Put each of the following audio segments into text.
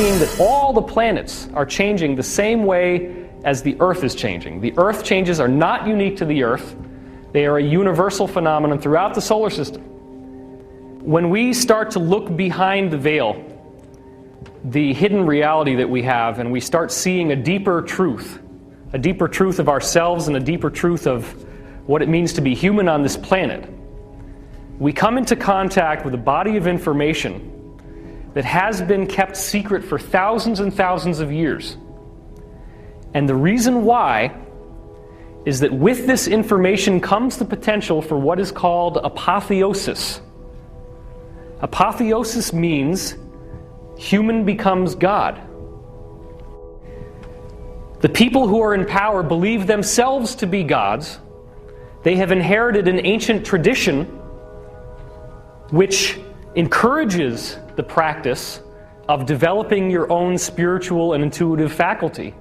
seeing that all the planets are changing the same way as the Earth is changing. The Earth changes are not unique to the Earth. They are a universal phenomenon throughout the solar system. When we start to look behind the veil, the hidden reality that we have, and we start seeing a deeper truth of ourselves and a deeper truth of what it means to be human on this planet, we come into contact with a body of information that has been kept secret for thousands and thousands of years. And the reason why is that with this information comes the potential for what is called apotheosis. Apotheosis means human becomes God. The people who are in power believe themselves to be gods. They have inherited an ancient tradition which encourages the practice of developing your own spiritual and intuitive faculty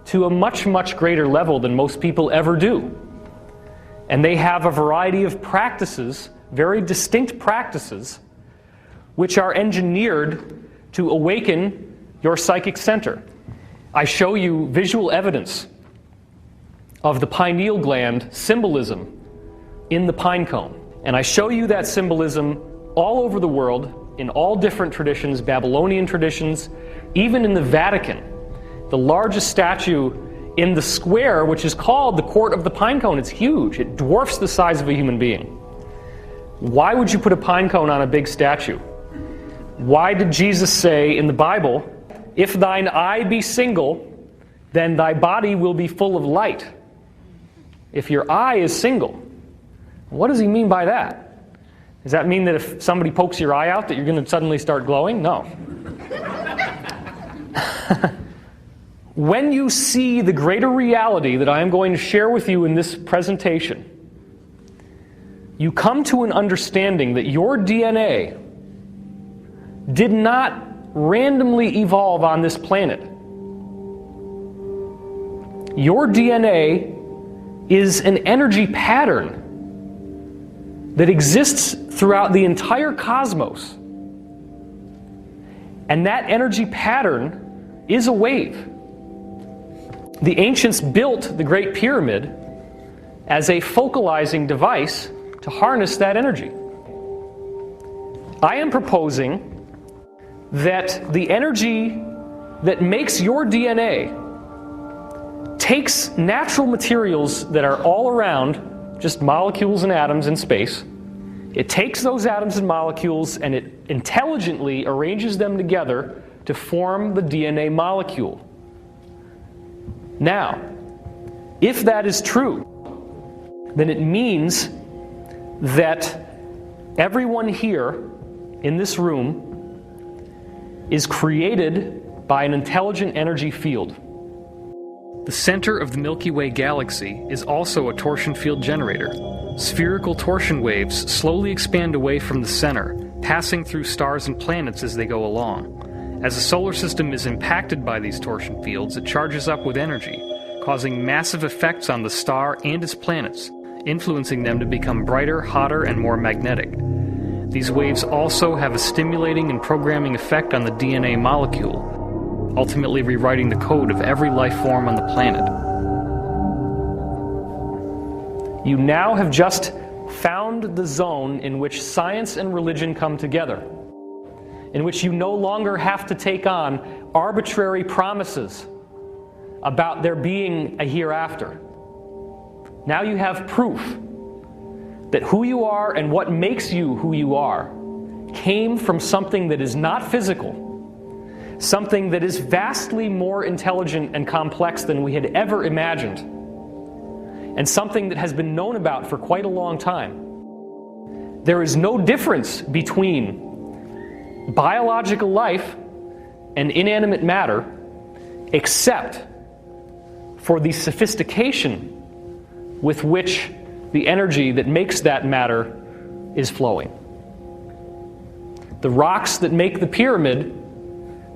to a much, much greater level than most people ever do. And they have a variety of practices, very distinct practices, which are engineered to awaken your psychic center. I show you visual evidence of the pineal gland symbolism in the pine cone. And I show you that symbolism all over the world, in all different traditions, Babylonian traditions, even in the Vatican. The largest statue in the square, which is called the Court of the Pine Cone, it's huge. It dwarfs the size of a human being. Why would you put a pine cone on a big statue? Why did Jesus say in the Bible, "If thine eye be single, then thy body will be full of light"? If your eye is single, what does he mean by that? Does that mean that if somebody pokes your eye out that you're going to suddenly start glowing? No. When you see the greater reality that I am going to share with you in this presentation, you come to an understanding that your DNA did not randomly evolve on this planet. Your DNA is an energy pattern that exists throughout the entire cosmos. And that energy pattern is a wave. The ancients built the Great Pyramid as a focalizing device to harness that energy. I am proposing that the energy that makes your DNA takes natural materials that are all around, just molecules and atoms in space. It takes those atoms and molecules and it intelligently arranges them together to form the DNA molecule. Now, if that is true, then it means that everyone here in this room is created by an intelligent energy field. The center of the Milky Way galaxy is also a torsion field generator. Spherical torsion waves slowly expand away from the center, passing through stars and planets as they go along. As the solar system is impacted by these torsion fields, it charges up with energy, causing massive effects on the star and its planets, influencing them to become brighter, hotter, and more magnetic. These waves also have a stimulating and programming effect on the DNA molecule, ultimately rewriting the code of every life form on the planet. You now have just found the zone in which science and religion come together, in which you no longer have to take on arbitrary promises about there being a hereafter. Now you have proof that who you are and what makes you who you are came from something that is not physical, something that is vastly more intelligent and complex than we had ever imagined, and something that has been known about for quite a long time. There is no difference between biological life and inanimate matter except for the sophistication with which the energy that makes that matter is flowing. The rocks that make the pyramid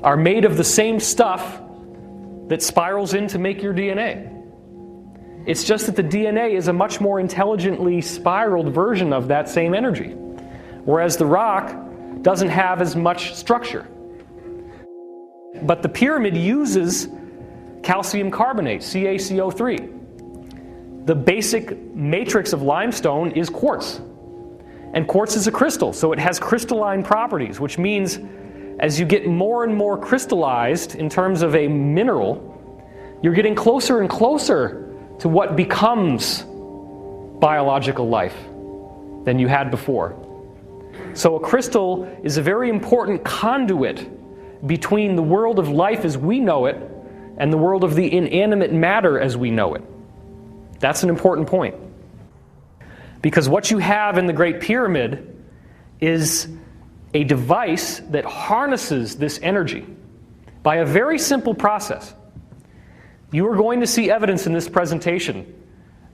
are made of the same stuff that spirals in to make your DNA. It's just that the DNA is a much more intelligently spiraled version of that same energy, whereas the rock doesn't have as much structure. But the pyramid uses calcium carbonate, CaCO3. The basic matrix of limestone is quartz. And quartz is a crystal, so it has crystalline properties, which means as you get more and more crystallized in terms of a mineral, you're getting closer and closer to what becomes biological life than you had before. So a crystal is a very important conduit between the world of life as we know it and the world of the inanimate matter as we know it. That's an important point. Because what you have in the Great Pyramid is a device that harnesses this energy by a very simple process. You are going to see evidence in this presentation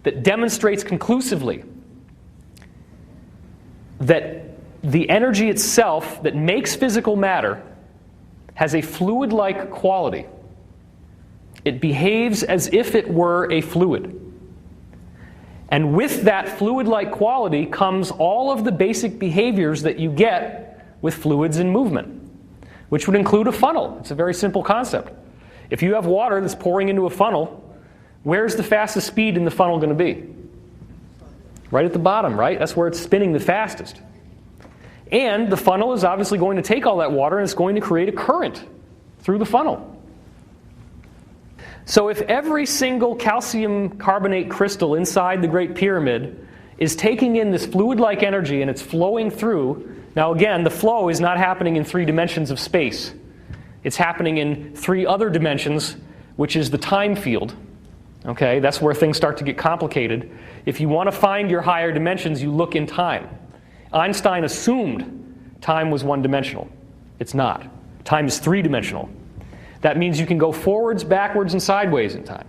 that demonstrates conclusively that the energy itself that makes physical matter has a fluid-like quality. It behaves as if it were a fluid. And with that fluid-like quality comes all of the basic behaviors that you get with fluids in movement, which would include a funnel. It's a very simple concept. If you have water that's pouring into a funnel, where's the fastest speed in the funnel going to be? Right at the bottom, right? That's where it's spinning the fastest. And the funnel is obviously going to take all that water and it's going to create a current through the funnel. So if every single calcium carbonate crystal inside the Great Pyramid is taking in this fluid-like energy and it's flowing through, now again, the flow is not happening in 3 dimensions of space. It's happening in 3 other dimensions, which is the time field. Okay, that's where things start to get complicated. If you want to find your higher dimensions, you look in time. Einstein assumed time was 1-dimensional. It's not. Time is 3-dimensional. That means you can go forwards, backwards, and sideways in time.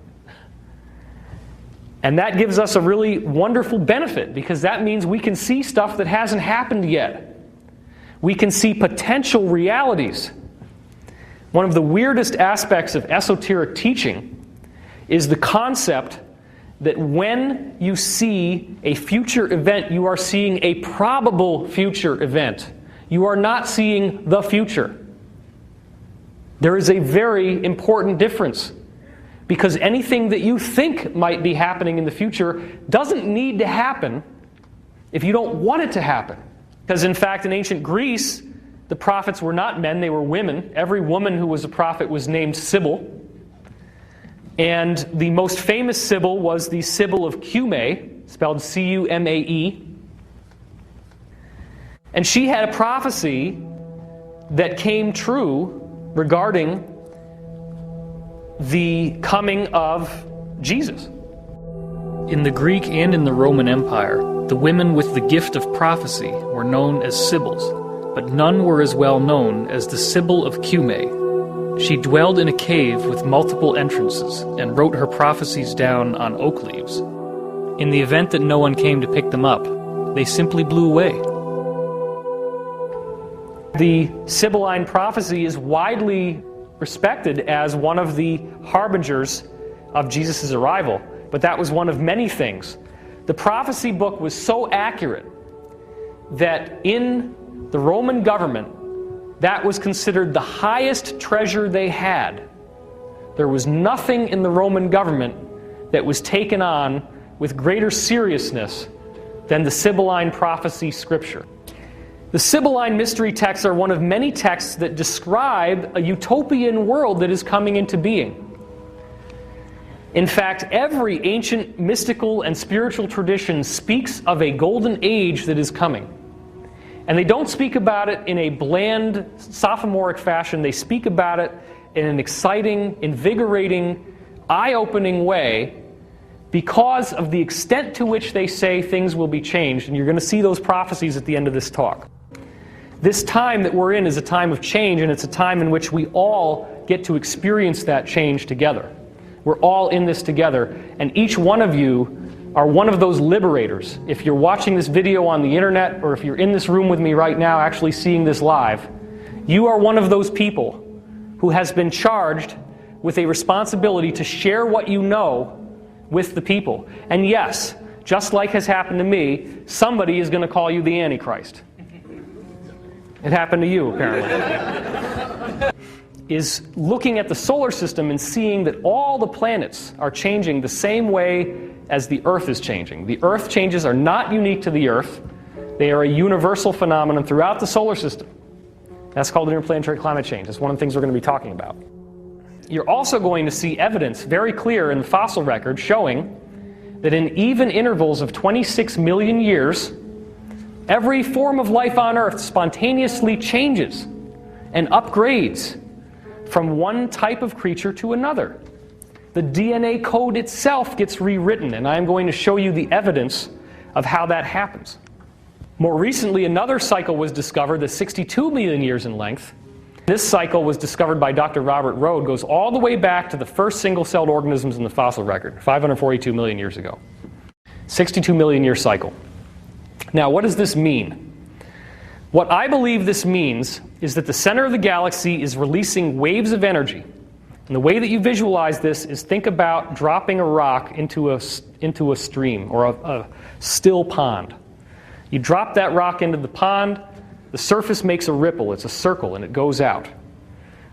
And that gives us a really wonderful benefit, because that means we can see stuff that hasn't happened yet. We can see potential realities. One of the weirdest aspects of esoteric teaching is the concept that when you see a future event, you are seeing a probable future event. You are not seeing the future. There is a very important difference, because anything that you think might be happening in the future doesn't need to happen if you don't want it to happen. Because in fact, in ancient Greece, the prophets were not men, they were women. Every woman who was a prophet was named Sibyl. And the most famous Sibyl was the Sibyl of Cumae, spelled C-U-M-A-E. And she had a prophecy that came true regarding the coming of Jesus. In the Greek and in the Roman Empire, the women with the gift of prophecy were known as Sibyls, but none were as well known as the Sibyl of Cumae. She dwelled in a cave with multiple entrances and wrote her prophecies down on oak leaves. In the event that no one came to pick them up, they simply blew away. The Sibylline prophecy is widely respected as one of the harbingers of Jesus' arrival, but that was one of many things. The prophecy book was so accurate that in the Roman government, that was considered the highest treasure they had. There was nothing in the Roman government that was taken on with greater seriousness than the Sibylline prophecy scripture. The Sibylline mystery texts are one of many texts that describe a utopian world that is coming into being. In fact, every ancient mystical and spiritual tradition speaks of a golden age that is coming. And they don't speak about it in a bland, sophomoric fashion. They speak about it in an exciting, invigorating, eye-opening way because of the extent to which they say things will be changed. And you're going to see those prophecies at the end of this talk. This time that we're in is a time of change, and it's a time in which we all get to experience that change together. We're all in this together, and each one of you are one of those liberators. If you're watching this video on the internet, or if you're in this room with me right now actually seeing this live, you are one of those people who has been charged with a responsibility to share what you know with the people. And yes, just like has happened to me, somebody is going to call you the Antichrist. It happened to you, apparently. is looking at the solar system and seeing that all the planets are changing the same way as the Earth is changing. The Earth changes are not unique to the Earth. They are a universal phenomenon throughout the solar system. That's called interplanetary climate change. That's one of the things we're going to be talking about. You're also going to see evidence very clear in the fossil record showing that in even intervals of 26 million years, every form of life on Earth spontaneously changes and upgrades from one type of creature to another. The DNA code itself gets rewritten, and I'm going to show you the evidence of how that happens. More recently, another cycle was discovered that's 62 million years in length. This cycle was discovered by Dr. Robert Rode, goes all the way back to the first single-celled organisms in the fossil record, 542 million years ago. 62 million year cycle. Now, what does this mean? What I believe this means is that the center of the galaxy is releasing waves of energy. And the way that you visualize this is think about dropping a rock into a stream or a still pond. You drop that rock into the pond, the surface makes a ripple, it's a circle, and it goes out.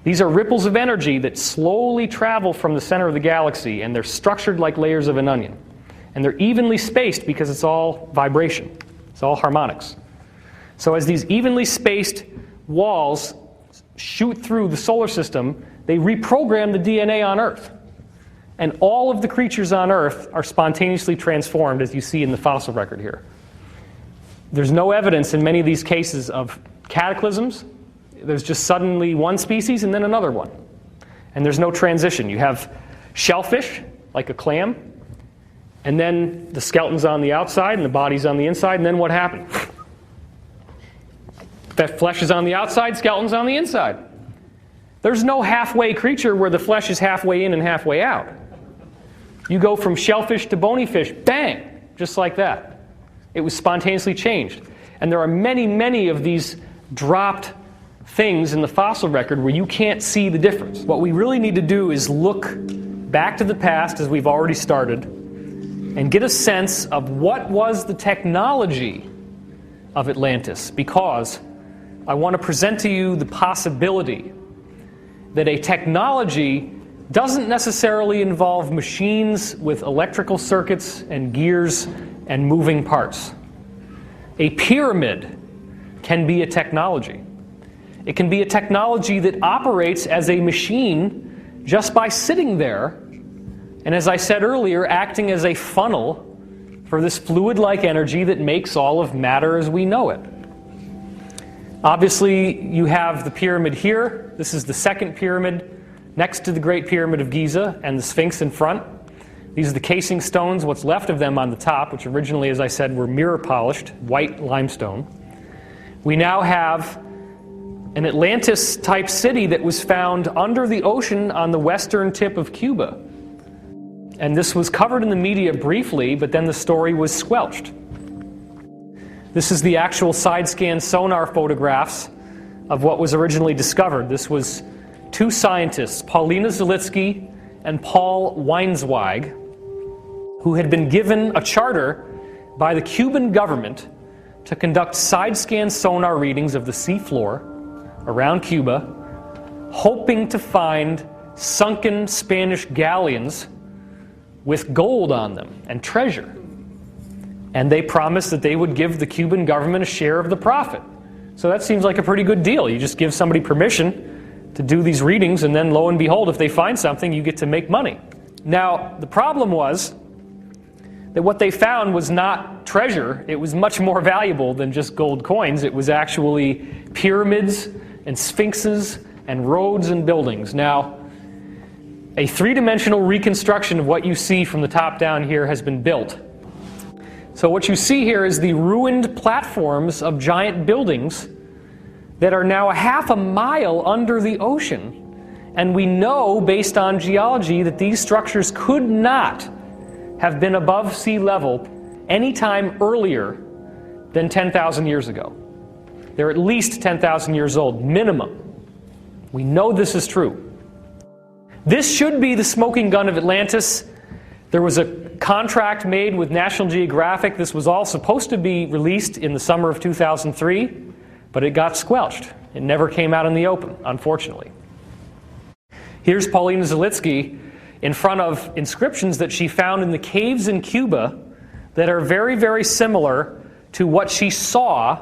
These are ripples of energy that slowly travel from the center of the galaxy, and they're structured like layers of an onion. And they're evenly spaced because it's all vibration. It's all harmonics. So as these evenly spaced walls shoot through the solar system, they reprogram the DNA on Earth. And all of the creatures on Earth are spontaneously transformed, as you see in the fossil record here. There's no evidence in many of these cases of cataclysms. There's just suddenly one species and then another one. And there's no transition. You have shellfish, like a clam, and then the skeleton's on the outside and the body's on the inside, and then what happened? That flesh is on the outside, skeleton's on the inside. There's no halfway creature where the flesh is halfway in and halfway out. You go from shellfish to bony fish, bang, just like that. It was spontaneously changed. And there are many, many of these dropped things in the fossil record where you can't see the difference. What we really need to do is look back to the past, as we've already started, and get a sense of what was the technology of Atlantis, because I want to present to you the possibility that a technology doesn't necessarily involve machines with electrical circuits and gears and moving parts. A pyramid can be a technology. It can be a technology that operates as a machine just by sitting there, and as I said earlier, acting as a funnel for this fluid-like energy that makes all of matter as we know it. Obviously, you have the pyramid here. This is the second pyramid next to the Great Pyramid of Giza and the Sphinx in front. These are the casing stones, what's left of them on the top, which originally, as I said, were mirror-polished, white limestone. We now have an Atlantis-type city that was found under the ocean on the western tip of Cuba. And this was covered in the media briefly, but then the story was squelched. This is the actual side-scan sonar photographs of what was originally discovered. This was two scientists, Paulina Zalitsky and Paul Weinsweig, who had been given a charter by the Cuban government to conduct side-scan sonar readings of the seafloor around Cuba, hoping to find sunken Spanish galleons with gold on them and treasure. And they promised that they would give the Cuban government a share of the profit. So that seems like a pretty good deal. You just give somebody permission to do these readings, and then lo and behold, if they find something, you get to make money. Now, the problem was that what they found was not treasure. It was much more valuable than just gold coins. It was actually pyramids and sphinxes and roads and buildings. Now, a three-dimensional reconstruction of what you see from the top down here has been built. So what you see here is the ruined platforms of giant buildings that are now a half a mile under the ocean. And we know, based on geology, that these structures could not have been above sea level any time earlier than 10,000 years ago. They're at least 10,000 years old, minimum. We know this is true. This should be the smoking gun of Atlantis. There was a contract made with National Geographic. This was all supposed to be released in the summer of 2003, but it got squelched. It never came out in the open, unfortunately. Here's Paulina Zalitsky in front of inscriptions that she found in the caves in Cuba that are very, very similar to what she saw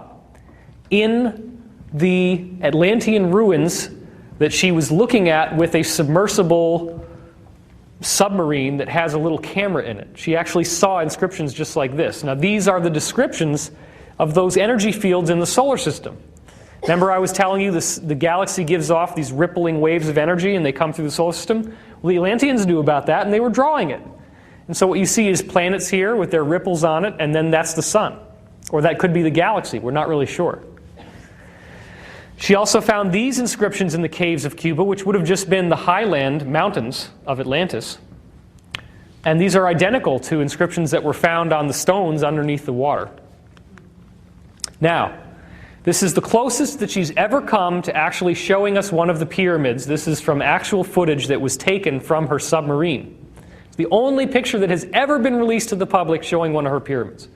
in the Atlantean ruins that she was looking at with a submersible submarine that has a little camera in it. She actually saw inscriptions just like this. Now, these are the descriptions of those energy fields in the solar system. Remember I was telling you the galaxy gives off these rippling waves of energy and they come through the solar system? Well, the Atlanteans knew about that and they were drawing it. And so what you see is planets here with their ripples on it, and then that's the sun. Or that could be the galaxy. We're not really sure. She also found these inscriptions in the caves of Cuba, which would have just been the highland mountains of Atlantis. And these are identical to inscriptions that were found on the stones underneath the water. Now, this is the closest that she's ever come to actually showing us one of the pyramids. This is from actual footage that was taken from her submarine. It's the only picture that has ever been released to the public showing one of her pyramids.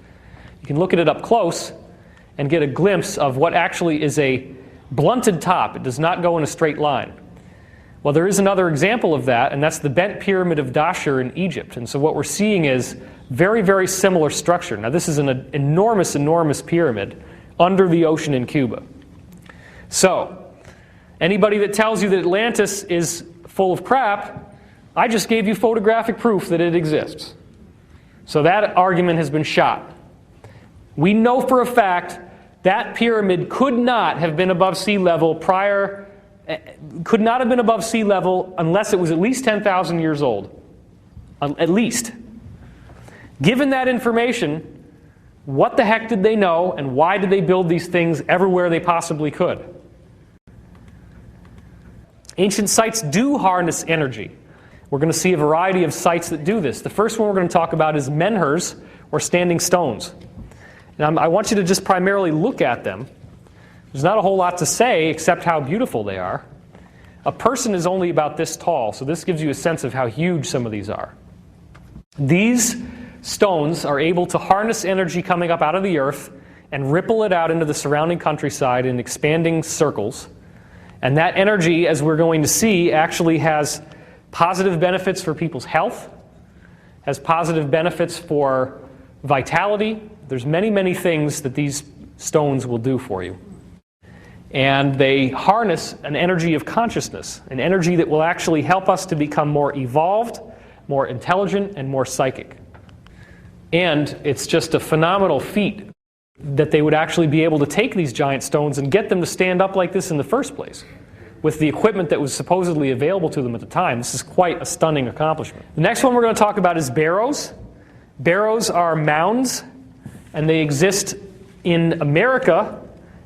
You can look at it up close and get a glimpse of what actually is a blunted top. It does not go in a straight line. Well, there is another example of that, and that's the bent pyramid of Dashur in Egypt. And so what we're seeing is very, very similar structure. Now, this is an enormous, enormous pyramid under the ocean in Cuba. So, anybody that tells you that Atlantis is full of crap, I just gave you photographic proof that it exists. So that argument has been shot. We know for a fact that pyramid could not have been above sea level could not have been above sea level unless it was at least 10,000 years old. At least. Given that information, what the heck did they know, and why did they build these things everywhere they possibly could? Ancient sites do harness energy. We're going to see a variety of sites that do this. The first one we're going to talk about is menhirs, or standing stones. And I want you to just primarily look at them. There's not a whole lot to say except how beautiful they are. A person is only about this tall, so this gives you a sense of how huge some of these are. These stones are able to harness energy coming up out of the earth and ripple it out into the surrounding countryside in expanding circles. And that energy, as we're going to see, actually has positive benefits for people's health, has positive benefits for vitality. There's many, many things that these stones will do for you. And they harness an energy of consciousness, an energy that will actually help us to become more evolved, more intelligent, and more psychic. And it's just a phenomenal feat that they would actually be able to take these giant stones and get them to stand up like this in the first place, with the equipment that was supposedly available to them at the time. This is quite a stunning accomplishment. The next one we're going to talk about is barrows. Barrows are mounds, and they exist in America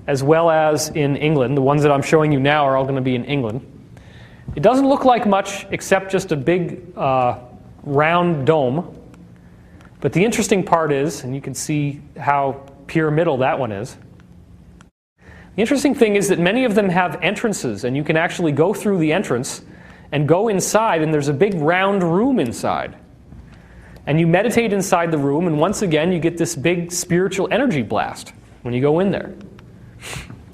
as well as in England. The ones that I'm showing you now are all going to be in England. It doesn't look like much except just a big round dome. But the interesting part is, and you can see how pyramidal that one is, the interesting thing is that many of them have entrances, and you can actually go through the entrance and go inside, and there's a big round room inside. And you meditate inside the room, and once again, you get this big spiritual energy blast when you go in there.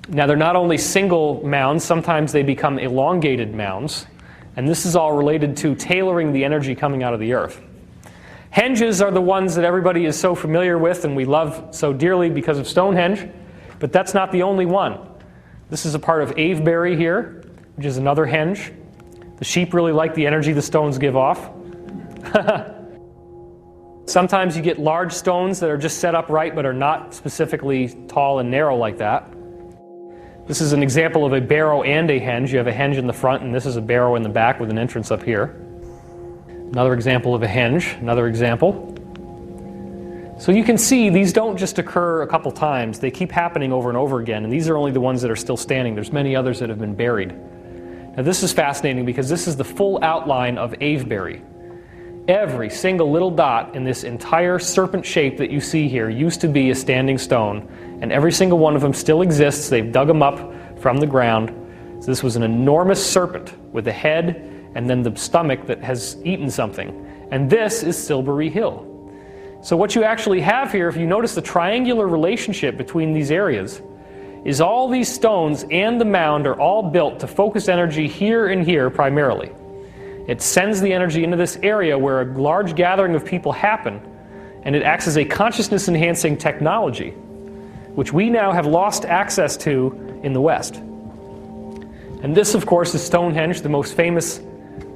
Now, they're not only single mounds, sometimes they become elongated mounds, and this is all related to tailoring the energy coming out of the earth. Henges are the ones that everybody is so familiar with and we love so dearly because of Stonehenge, but that's not the only one. This is a part of Avebury here, which is another henge. The sheep really like the energy the stones give off. Sometimes you get large stones that are just set up right but are not specifically tall and narrow like that. This is an example of a barrow and a henge. You have a henge in the front, and this is a barrow in the back with an entrance up here. Another example of a henge, another example. So you can see these don't just occur a couple times. They keep happening over and over again, and these are only the ones that are still standing. There's many others that have been buried. Now this is fascinating because this is the full outline of Avebury. Every single little dot in this entire serpent shape that you see here used to be a standing stone, and every single one of them still exists. They've dug them up from the ground. So this was an enormous serpent with a head and then the stomach that has eaten something. And this is Silbury Hill. So what you actually have here, if you notice the triangular relationship between these areas, is all these stones and the mound are all built to focus energy here and here primarily. It sends the energy into this area where a large gathering of people happen, and it acts as a consciousness-enhancing technology, which we now have lost access to in the West. And this, of course, is Stonehenge, the most famous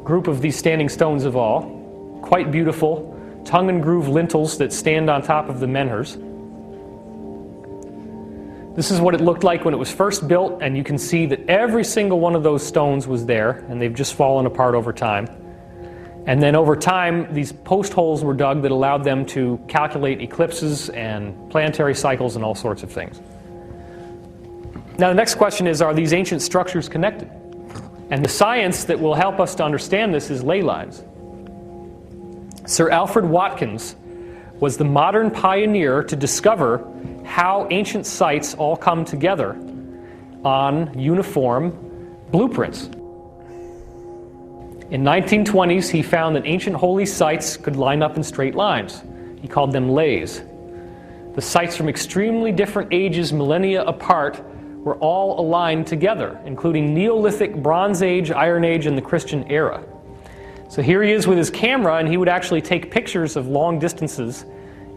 group of these standing stones of all. Quite beautiful, tongue and groove lintels that stand on top of the menhirs. This is what it looked like when it was first built, and you can see that every single one of those stones was there, and they've just fallen apart over time. And then over time, these post holes were dug that allowed them to calculate eclipses and planetary cycles and all sorts of things. Now the next question is, are these ancient structures connected? And the science that will help us to understand this is ley lines. Sir Alfred Watkins was the modern pioneer to discover how ancient sites all come together on uniform blueprints. In 1920s, he found that ancient holy sites could line up in straight lines. He called them leys. The sites from extremely different ages, millennia apart, were all aligned together, including Neolithic, Bronze Age, Iron Age, and the Christian era. So here he is with his camera, and he would actually take pictures of long distances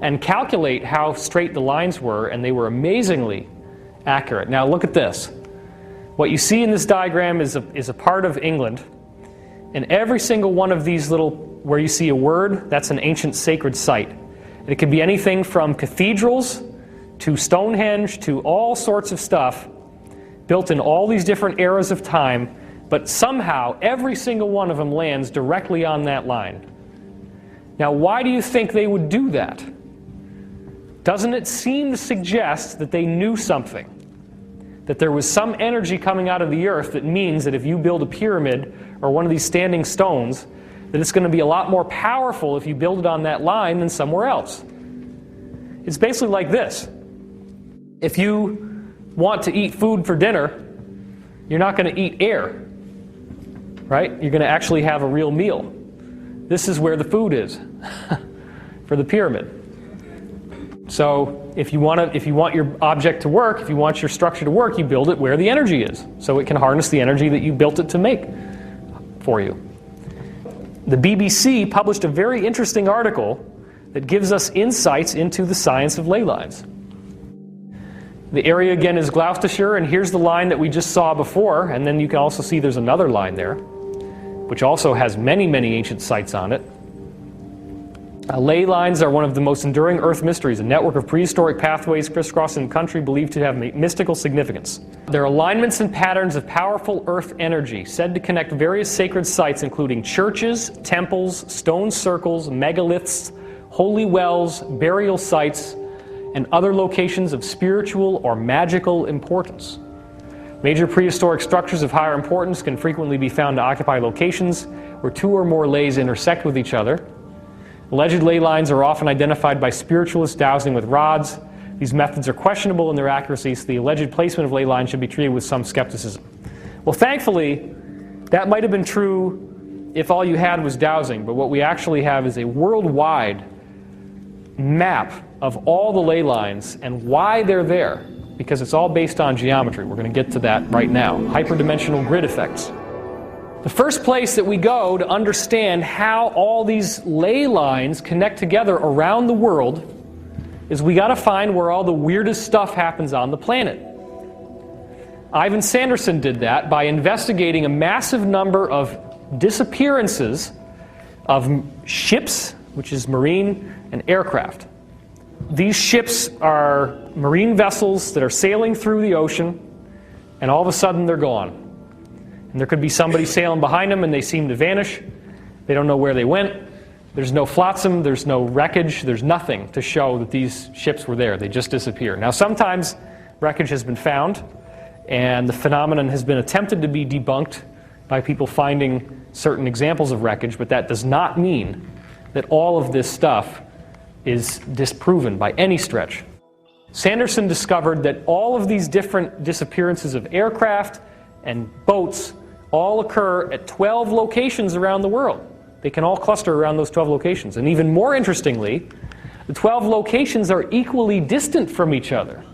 and calculate how straight the lines were, and they were amazingly accurate. Now look at this. What you see in this diagram is a part of England, and every single one of these little, where you see a word, that's an ancient sacred site. And it could be anything from cathedrals to Stonehenge to all sorts of stuff built in all these different eras of time, but somehow every single one of them lands directly on that line. Now why do you think they would do that? Doesn't it seem to suggest that they knew something? That there was some energy coming out of the earth that means that if you build a pyramid or one of these standing stones, that it's going to be a lot more powerful if you build it on that line than somewhere else. It's basically like this. If you want to eat food for dinner, you're not going to eat air, right? You're going to actually have a real meal. This is where the food is for the pyramid. So if you want your object to work, if you want your structure to work, you build it where the energy is, so it can harness the energy that you built it to make for you. The BBC published a very interesting article that gives us insights into the science of ley lines. The area again is Gloucestershire, and here's the line that we just saw before, and then you can also see there's another line there, which also has many, many ancient sites on it. Ley lines are one of the most enduring Earth mysteries, a network of prehistoric pathways crisscrossing the country believed to have mystical significance. They're alignments and patterns of powerful Earth energy, said to connect various sacred sites including churches, temples, stone circles, megaliths, holy wells, burial sites, and other locations of spiritual or magical importance. Major prehistoric structures of higher importance can frequently be found to occupy locations where two or more leys intersect with each other. Alleged ley lines are often identified by spiritualists dowsing with rods. These methods are questionable in their accuracy, so the alleged placement of ley lines should be treated with some skepticism. Well, thankfully, that might have been true if all you had was dowsing, but what we actually have is a worldwide map of all the ley lines and why they're there, because it's all based on geometry. We're going to get to that right now. Hyperdimensional grid effects. The first place that we go to understand how all these ley lines connect together around the world is we got to find where all the weirdest stuff happens on the planet. Ivan Sanderson did that by investigating a massive number of disappearances of ships, which is marine, and aircraft. These ships are marine vessels that are sailing through the ocean, and all of a sudden they're gone. And there could be somebody sailing behind them and they seem to vanish. They don't know where they went. There's no flotsam, there's no wreckage, there's nothing to show that these ships were there. They just disappear. Now sometimes wreckage has been found, and the phenomenon has been attempted to be debunked by people finding certain examples of wreckage, but that does not mean that all of this stuff is disproven by any stretch. Sanderson discovered that all of these different disappearances of aircraft and boats all occur at 12 locations around the world. They can all cluster around those 12 locations. And even more interestingly, the 12 locations are equally distant from each other.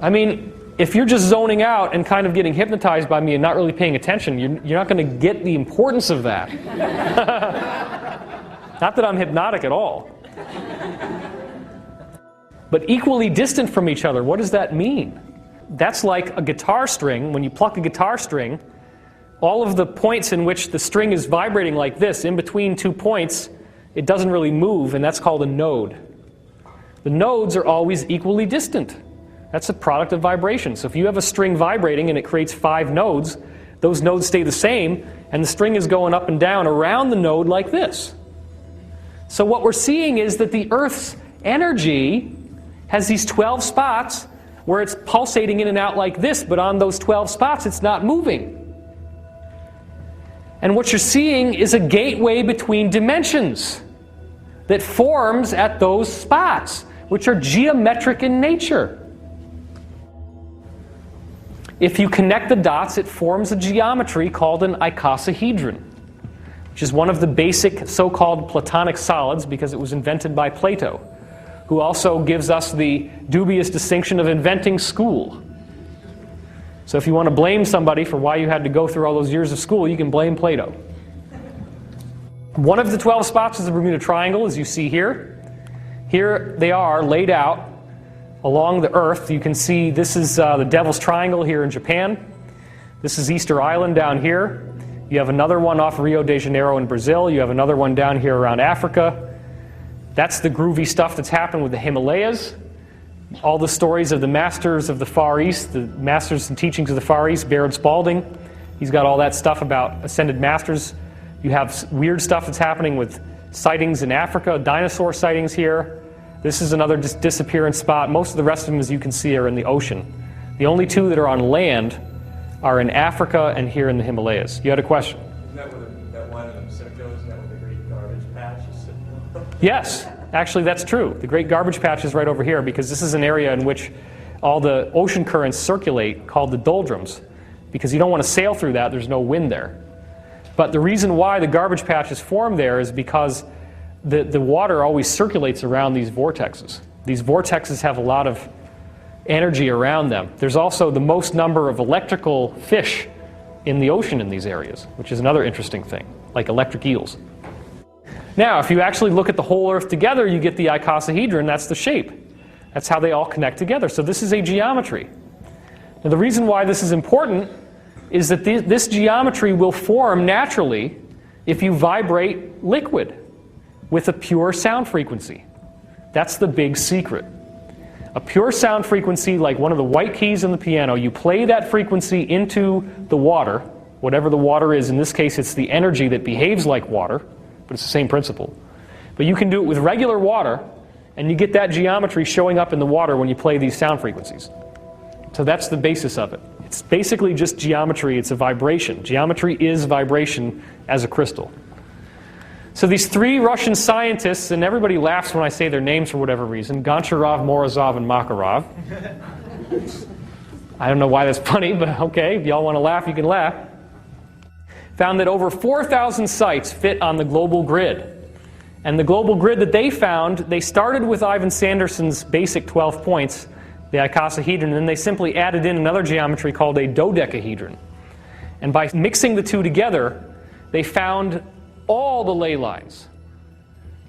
I mean, if you're just zoning out and kind of getting hypnotized by me and not really paying attention, you're not going to get the importance of that. Not that I'm hypnotic at all. But equally distant from each other, what does that mean? That's like a guitar string. When you pluck a guitar string, all of the points in which the string is vibrating like this, in between 2 points, it doesn't really move, and that's called a node. The nodes are always equally distant. That's a product of vibration. So if you have a string vibrating and it creates 5 nodes, those nodes stay the same, and the string is going up and down around the node like this. So what we're seeing is that the Earth's energy has these 12 spots where it's pulsating in and out like this, but on those 12 spots it's not moving. And what you're seeing is a gateway between dimensions that forms at those spots, which are geometric in nature. If you connect the dots, it forms a geometry called an icosahedron, which is one of the basic so-called Platonic solids because it was invented by Plato, who also gives us the dubious distinction of inventing school. So if you want to blame somebody for why you had to go through all those years of school, you can blame Plato. One of the 12 spots is the Bermuda Triangle, as you see here. Here they are laid out along the Earth. You can see this is the Devil's Triangle here in Japan. This is Easter Island down here. You have another one off Rio de Janeiro in Brazil. You have another one down here around Africa. That's the groovy stuff that's happened with the Himalayas. All the stories of the masters of the Far East, the masters and teachings of the Far East, Baird Spalding. He's got all that stuff about ascended masters. You have weird stuff that's happening with sightings in Africa, dinosaur sightings here. This is another disappearance spot. Most of the rest of them, as you can see, are in the ocean. The only 2 that are on land are in Africa and here in the Himalayas. You had a question? Isn't that where that one in the Pacific goes? Is that where the Great Garbage Patch is sitting? Yes, actually that's true. The Great Garbage Patch is right over here because this is an area in which all the ocean currents circulate called the doldrums. Because you don't want to sail through that, there's no wind there. But the reason why the garbage patch is formed there is because the water always circulates around these vortexes. These vortexes have a lot of energy around them. There's also the most number of electrical fish in the ocean in these areas, which is another interesting thing, like electric eels. Now, if you actually look at the whole Earth together, you get the icosahedron. That's the shape. That's how they all connect together. So this is a geometry. Now, the reason why this is important is that this geometry will form naturally if you vibrate liquid with a pure sound frequency. That's the big secret. A pure sound frequency, like one of the white keys in the piano, you play that frequency into the water, whatever the water is. In this case, it's the energy that behaves like water, but it's the same principle. But you can do it with regular water, and you get that geometry showing up in the water when you play these sound frequencies. So that's the basis of it. It's basically just geometry. It's a vibration. Geometry is vibration as a crystal. So these 3 Russian scientists, and everybody laughs when I say their names for whatever reason, Goncharov, Morozov, and Makarov. I don't know why that's funny, but okay, if y'all want to laugh, you can laugh. Found that over 4,000 sites fit on the global grid. And the global grid that they found, they started with Ivan Sanderson's basic 12 points, the icosahedron, and then they simply added in another geometry called a dodecahedron. And by mixing the 2 together, they found all the ley lines.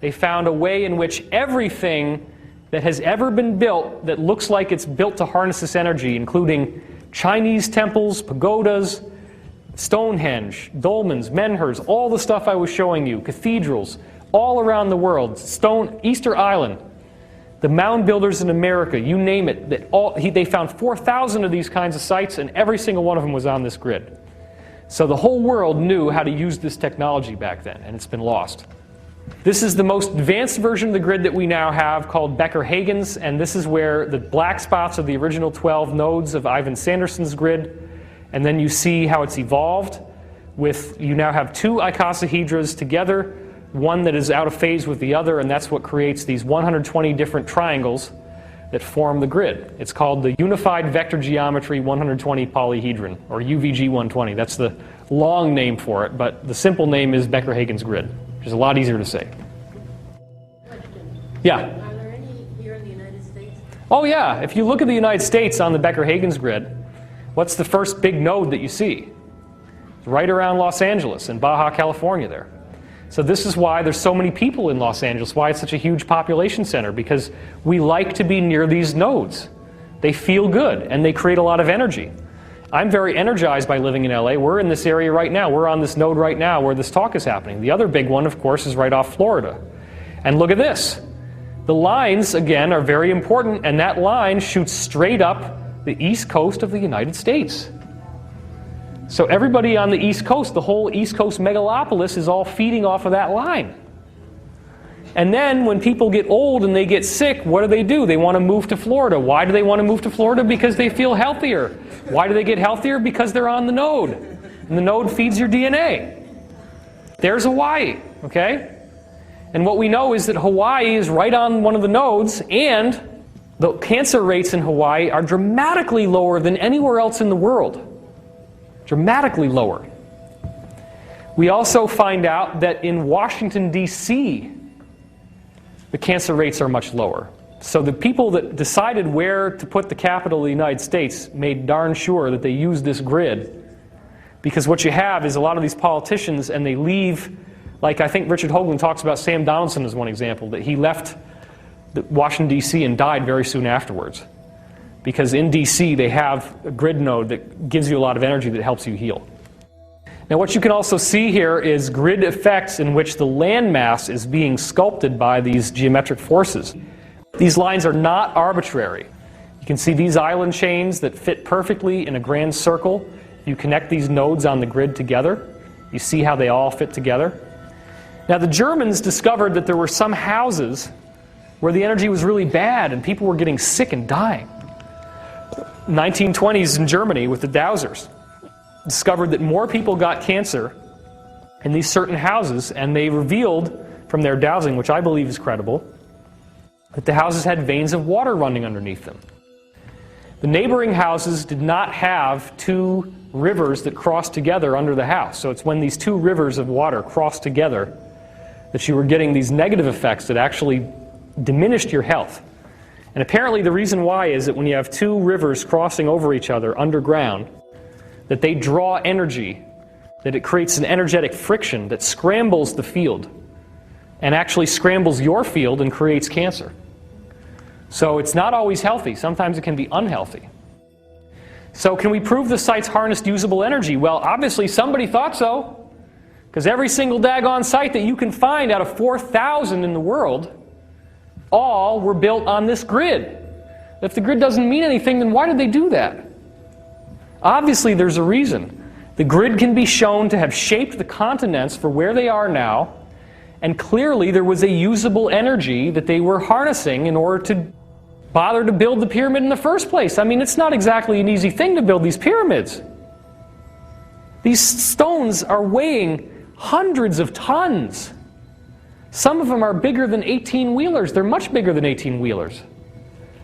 They found a way in which everything that has ever been built that looks like it's built to harness this energy, including Chinese temples, pagodas, Stonehenge, dolmens, menhirs, all the stuff I was showing you, cathedrals, all around the world, Easter Island, the mound builders in America, you name it, they found 4,000 of these kinds of sites, and every single one of them was on this grid. So the whole world knew how to use this technology back then, and it's been lost. This is the most advanced version of the grid that we now have, called Becker-Hagen's, and this is where the black spots are the original 12 nodes of Ivan Sanderson's grid, and then you see how it's evolved with, you now have 2 icosahedras together, one that is out of phase with the other, and that's what creates these 120 different triangles that form the grid. It's called the Unified Vector Geometry 120 Polyhedron, or UVG 120. That's the long name for it, but the simple name is Becker-Hagen's grid, which is a lot easier to say. Question. Yeah? Are there any here in the United States? Oh yeah, if you look at the United States on the Becker-Hagens grid, what's the first big node that you see? It's right around Los Angeles in Baja California there. So this is why there's so many people in Los Angeles, why it's such a huge population center, because we like to be near these nodes. They feel good and they create a lot of energy. I'm very energized by living in LA. We're in this area right now. We're on this node right now where this talk is happening. The other big one, of course, is right off Florida. And look at this. The lines, again, are very important, and that line shoots straight up the east coast of the United States. So everybody on the East Coast, the whole East Coast megalopolis is all feeding off of that line. And then when people get old and they get sick, what do? They want to move to Florida. Why do they want to move to Florida? Because they feel healthier. Why do they get healthier? Because they're on the node. And the node feeds your DNA. There's Hawaii, okay? And what we know is that Hawaii is right on one of the nodes, and the cancer rates in Hawaii are dramatically lower than anywhere else in the world. Dramatically lower. We also find out that in Washington, D.C., the cancer rates are much lower. So the people that decided where to put the capital of the United States made darn sure that they used this grid. Because what you have is a lot of these politicians, and they leave, like I think Richard Hoagland talks about Sam Donaldson as one example, that he left Washington, D.C. and died very soon afterwards. Because in D.C. they have a grid node that gives you a lot of energy that helps you heal. Now what you can also see here is grid effects in which the landmass is being sculpted by these geometric forces. These lines are not arbitrary. You can see these island chains that fit perfectly in a grand circle. You connect these nodes on the grid together. You see how they all fit together. Now the Germans discovered that there were some houses where the energy was really bad and people were getting sick and dying. 1920s in Germany with the dowsers discovered that more people got cancer in these certain houses, and they revealed from their dowsing, which I believe is credible, that the houses had veins of water running underneath them. The neighboring houses did not have two rivers that crossed together under the house. So it's when these two rivers of water crossed together that you were getting these negative effects that actually diminished your health. And apparently the reason why is that when you have two rivers crossing over each other underground, that they draw energy, that it creates an energetic friction that scrambles the field and actually scrambles your field and creates cancer. So it's not always healthy. Sometimes it can be unhealthy. So can we prove the site's harnessed usable energy? Well, obviously somebody thought so, because every single daggone site that you can find out of 4,000 in the world, all were built on this grid. If the grid doesn't mean anything, then why did they do that? Obviously there's a reason. The grid can be shown to have shaped the continents for where they are now, and clearly there was a usable energy that they were harnessing in order to bother to build the pyramid in the first place. I mean, it's not exactly an easy thing to build these pyramids. These stones are weighing hundreds of tons. Some of them are bigger than 18-wheelers. They're much bigger than 18-wheelers.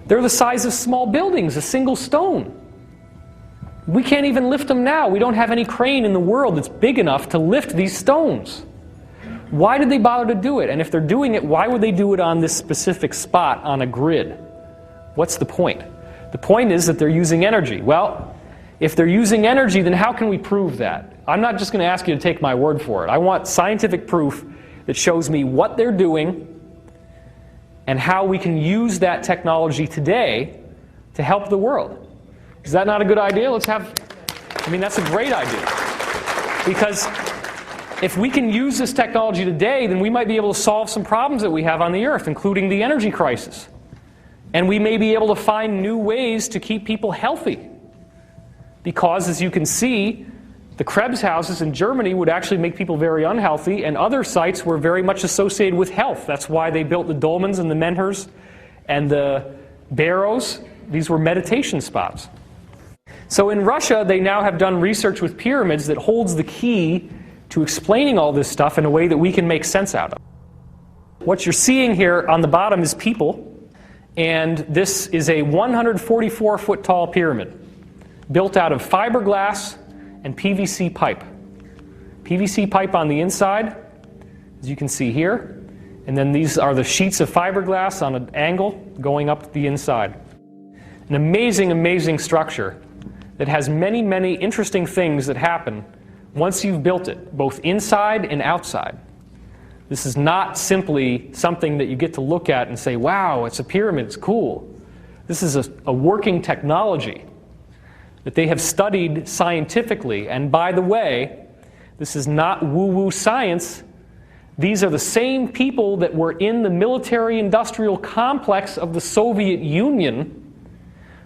They're the size of small buildings, a single stone. We can't even lift them now. We don't have any crane in the world that's big enough to lift these stones. Why did they bother to do it? And if they're doing it, why would they do it on this specific spot on a grid? What's the point? The point is that they're using energy. Well, if they're using energy, then how can we prove that? I'm not just going to ask you to take my word for it. I want scientific proof that shows me what they're doing and how we can use that technology today to help the world. Is that not a good idea? I mean, that's a great idea. Because if we can use this technology today, then we might be able to solve some problems that we have on the Earth, including the energy crisis. And we may be able to find new ways to keep people healthy. Because, as you can see, the Krebs houses in Germany would actually make people very unhealthy, and other sites were very much associated with health. That's why they built the dolmens and the menhirs and the barrows. These were meditation spots. So in Russia, they now have done research with pyramids that holds the key to explaining all this stuff in a way that we can make sense out of. What you're seeing here on the bottom is people, and this is a 144-foot tall pyramid built out of fiberglass and PVC pipe. PVC pipe on the inside, as you can see here, and then these are the sheets of fiberglass on an angle going up the inside. An amazing, amazing structure that has many, many interesting things that happen once you've built it, both inside and outside. This is not simply something that you get to look at and say, wow, it's a pyramid, it's cool. This is a working technology that they have studied scientifically. And by the way, this is not woo-woo science. These are the same people that were in the military-industrial complex of the Soviet Union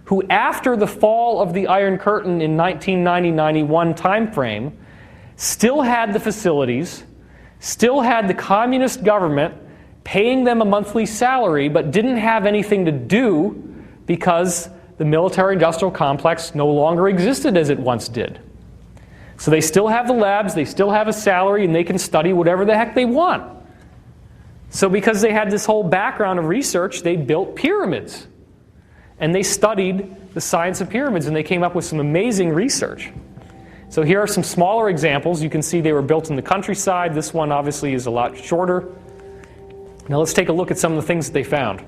who, after the fall of the Iron Curtain in 1990-91 timeframe, still had the facilities, still had the communist government paying them a monthly salary, but didn't have anything to do because the military-industrial complex no longer existed as it once did. So they still have the labs, they still have a salary, and they can study whatever the heck they want. So because they had this whole background of research, they built pyramids. And they studied the science of pyramids, and they came up with some amazing research. So here are some smaller examples. You can see they were built in the countryside. This one obviously is a lot shorter. Now let's take a look at some of the things that they found.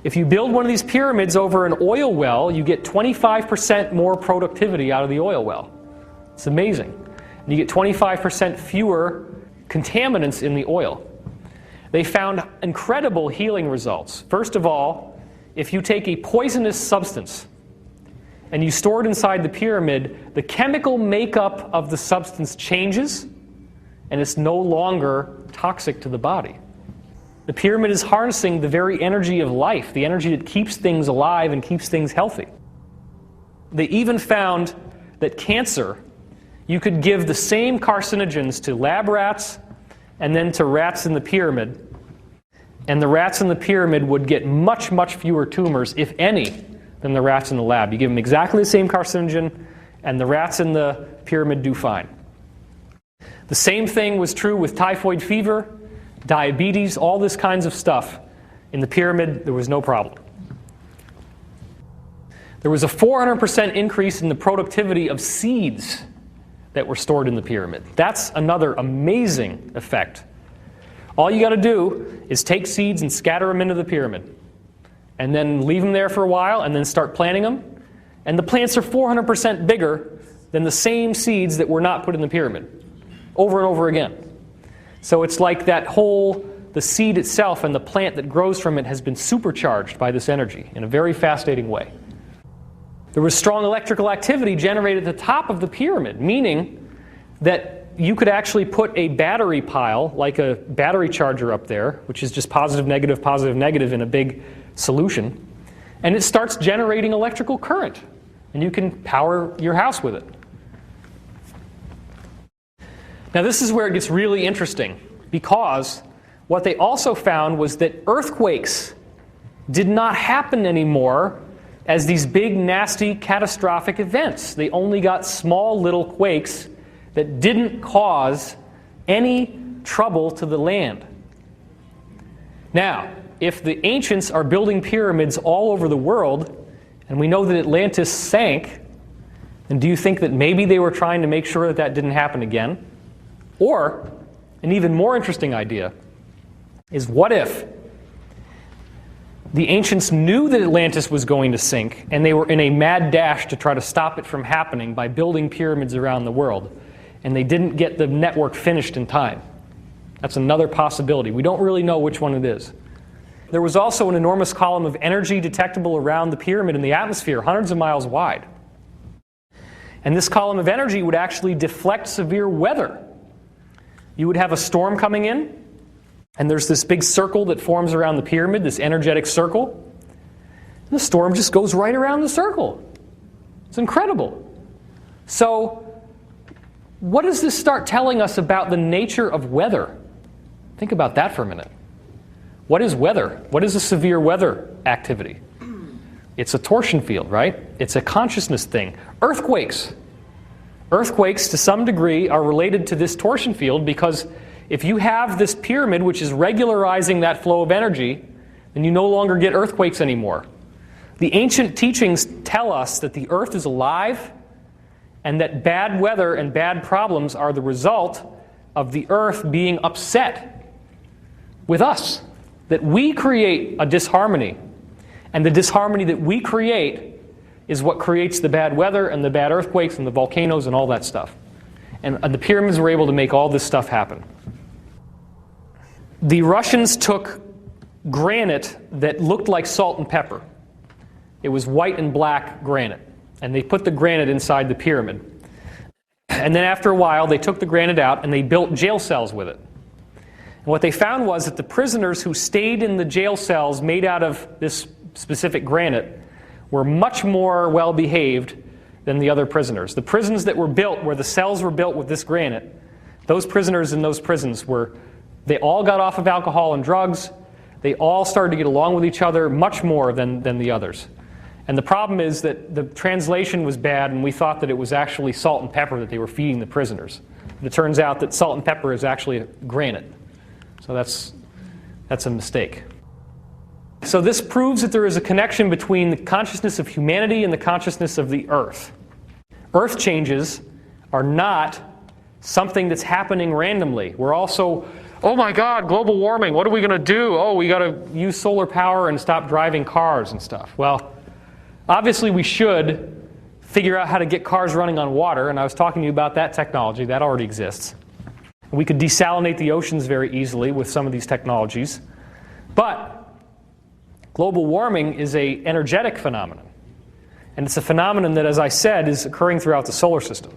If you build one of these pyramids over an oil well, you get 25% more productivity out of the oil well. It's amazing. And you get 25% fewer contaminants in the oil. They found incredible healing results. First of all, if you take a poisonous substance and you store it inside the pyramid, the chemical makeup of the substance changes and it's no longer toxic to the body. The pyramid is harnessing the very energy of life, the energy that keeps things alive and keeps things healthy. They even found that cancer, you could give the same carcinogens to lab rats and then to rats in the pyramid, and the rats in the pyramid would get much, much fewer tumors, if any, than the rats in the lab. You give them exactly the same carcinogen, and the rats in the pyramid do fine. The same thing was true with typhoid fever, diabetes, all this kinds of stuff. In the pyramid, there was no problem. There was a 400% increase in the productivity of seeds that were stored in the pyramid. That's another amazing effect. All you got to do is take seeds and scatter them into the pyramid, and then leave them there for a while, and then start planting them. And the plants are 400% bigger than the same seeds that were not put in the pyramid, over and over again. So it's like the seed itself and the plant that grows from it has been supercharged by this energy in a very fascinating way. There was strong electrical activity generated at the top of the pyramid, meaning that you could actually put a battery pile, like a battery charger up there, which is just positive, negative in a big solution, and it starts generating electrical current, and you can power your house with it. Now this is where it gets really interesting, because what they also found was that earthquakes did not happen anymore as these big, nasty, catastrophic events. They only got small little quakes that didn't cause any trouble to the land. Now, if the ancients are building pyramids all over the world, and we know that Atlantis sank, then do you think that maybe they were trying to make sure that that didn't happen again? Or, an even more interesting idea is, what if the ancients knew that Atlantis was going to sink, and they were in a mad dash to try to stop it from happening by building pyramids around the world, and they didn't get the network finished in time? That's another possibility. We don't really know which one it is. There was also an enormous column of energy detectable around the pyramid in the atmosphere, hundreds of miles wide. And this column of energy would actually deflect severe weather. You would have a storm coming in, and there's this big circle that forms around the pyramid, this energetic circle. And the storm just goes right around the circle. It's incredible. So, what does this start telling us about the nature of weather? Think about that for a minute. What is weather? What is a severe weather activity? It's a torsion field, right? It's a consciousness thing. Earthquakes. Earthquakes, to some degree, are related to this torsion field, because if you have this pyramid which is regularizing that flow of energy, then you no longer get earthquakes anymore. The ancient teachings tell us that the earth is alive, and that bad weather and bad problems are the result of the earth being upset with us, that we create a disharmony. And the disharmony that we create is what creates the bad weather and the bad earthquakes and the volcanoes and all that stuff. And the pyramids were able to make all this stuff happen. The Russians took granite that looked like salt and pepper. It was white and black granite. And they put the granite inside the pyramid. And then after a while, they took the granite out and they built jail cells with it. And what they found was that the prisoners who stayed in the jail cells made out of this specific granite were much more well-behaved than the other prisoners. The prisons that were built, where the cells were built with this granite, those prisoners in those prisons they all got off of alcohol and drugs. They all started to get along with each other much more than the others. And the problem is that the translation was bad, and we thought that it was actually salt and pepper that they were feeding the prisoners. But it turns out that salt and pepper is actually granite. So that's a mistake. So this proves that there is a connection between the consciousness of humanity and the consciousness of the earth. Earth changes are not something that's happening randomly. We're also, oh my God, global warming, what are we going to do? Oh, we got to use solar power and stop driving cars and stuff. Well, obviously we should figure out how to get cars running on water, and I was talking to you about that technology. That already exists. We could desalinate the oceans very easily with some of these technologies. But global warming is an energetic phenomenon. And it's a phenomenon that, as I said, is occurring throughout the solar system.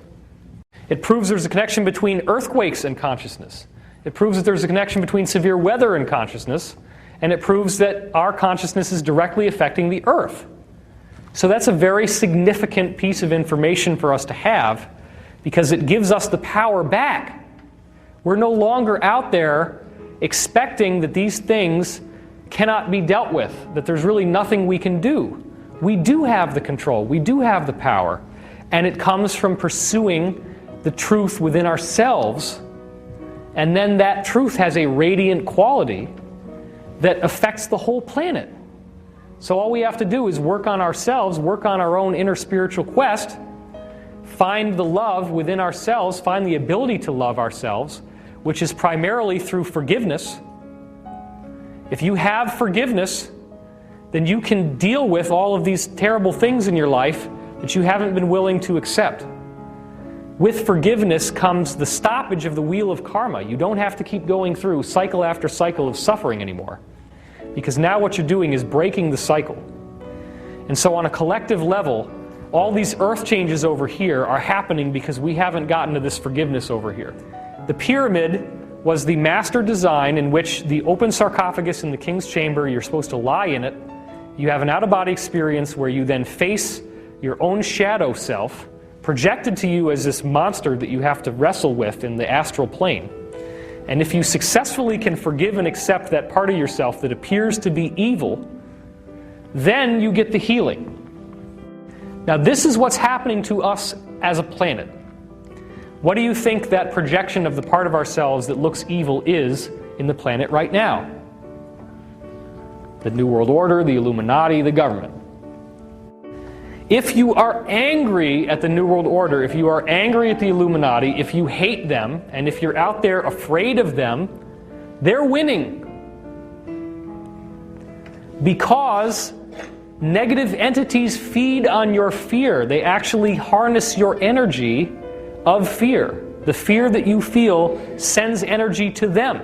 It proves there's a connection between earthquakes and consciousness. It proves that there's a connection between severe weather and consciousness. And it proves that our consciousness is directly affecting the earth. So that's a very significant piece of information for us to have, because it gives us the power back. We're no longer out there expecting that these things cannot be dealt with, that there's really nothing we can do. We do have the control, we do have the power, and it comes from pursuing the truth within ourselves, and then that truth has a radiant quality that affects the whole planet. So all we have to do is work on ourselves, work on our own inner spiritual quest, find the love within ourselves, find the ability to love ourselves, which is primarily through forgiveness. If you have forgiveness, then you can deal with all of these terrible things in your life that you haven't been willing to accept. With forgiveness comes the stoppage of the wheel of karma. You don't have to keep going through cycle after cycle of suffering anymore, because now what you're doing is breaking the cycle. And so on a collective level, all these earth changes over here are happening because we haven't gotten to this forgiveness over here. The pyramid was the master design in which the open sarcophagus in the king's chamber, you're supposed to lie in it. You have an out-of-body experience where you then face your own shadow self, projected to you as this monster that you have to wrestle with in the astral plane. And if you successfully can forgive and accept that part of yourself that appears to be evil, then you get the healing. Now, this is what's happening to us as a planet. What do you think that projection of the part of ourselves that looks evil is in the planet right now? The New World Order, the Illuminati, the government. If you are angry at the New World Order, if you are angry at the Illuminati, if you hate them, and if you're out there afraid of them, they're winning. Because negative entities feed on your fear. They actually harness your energy of fear. The fear that you feel sends energy to them.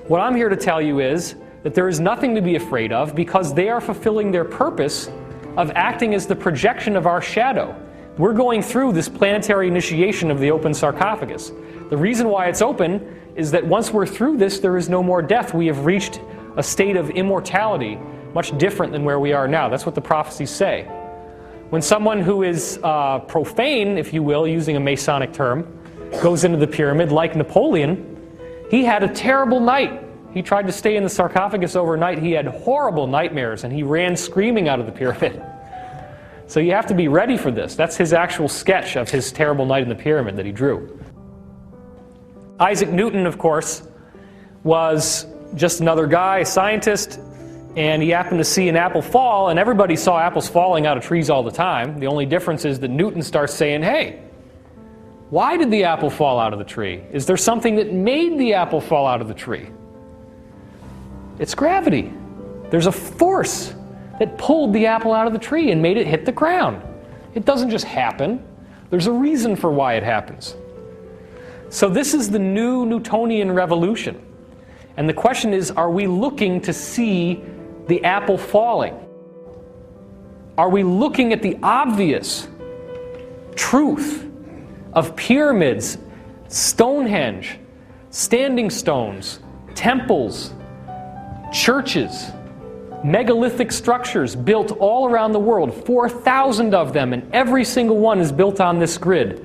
What I'm here to tell you is that there is nothing to be afraid of, because they are fulfilling their purpose of acting as the projection of our shadow. We're going through this planetary initiation of the open sarcophagus. The reason why it's open is that once we're through this, there is no more death. We have reached a state of immortality much different than where we are now. That's what the prophecies say. When someone who is profane, if you will, using a Masonic term, goes into the pyramid, like Napoleon, he had a terrible night. He tried to stay in the sarcophagus overnight. He had horrible nightmares, and he ran screaming out of the pyramid. So you have to be ready for this. That's his actual sketch of his terrible night in the pyramid that he drew. Isaac Newton, of course, was just another guy, a scientist, and he happened to see an apple fall, and everybody saw apples falling out of trees all the time. The only difference is that Newton starts saying, hey, why did the apple fall out of the tree? Is there something that made the apple fall out of the tree? It's gravity. There's a force that pulled the apple out of the tree and made it hit the ground. It doesn't just happen. There's a reason for why it happens. So this is the new Newtonian revolution. And the question is, are we looking to see the apple falling? Are we looking at the obvious truth of pyramids, Stonehenge, standing stones, temples, churches, megalithic structures built all around the world, 4,000 of them, and every single one is built on this grid?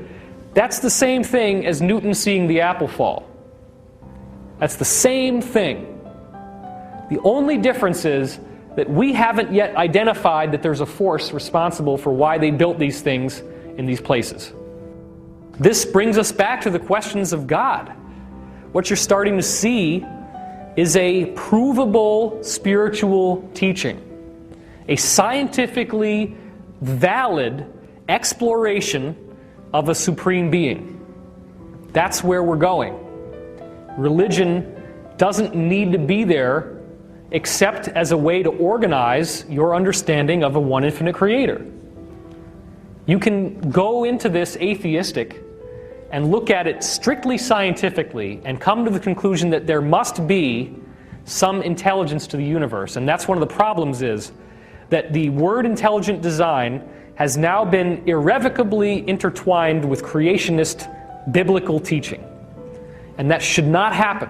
That's the same thing as Newton seeing the apple fall. That's the same thing. The only difference is that we haven't yet identified that there's a force responsible for why they built these things in these places. This brings us back to the questions of God. What you're starting to see is a provable spiritual teaching, a scientifically valid exploration of a supreme being. That's where we're going. Religion doesn't need to be there except as a way to organize your understanding of a one infinite creator. You can go into this atheistic and look at it strictly scientifically and come to the conclusion that there must be some intelligence to the universe. And that's one of the problems, is that the word intelligent design has now been irrevocably intertwined with creationist biblical teaching. And that should not happen,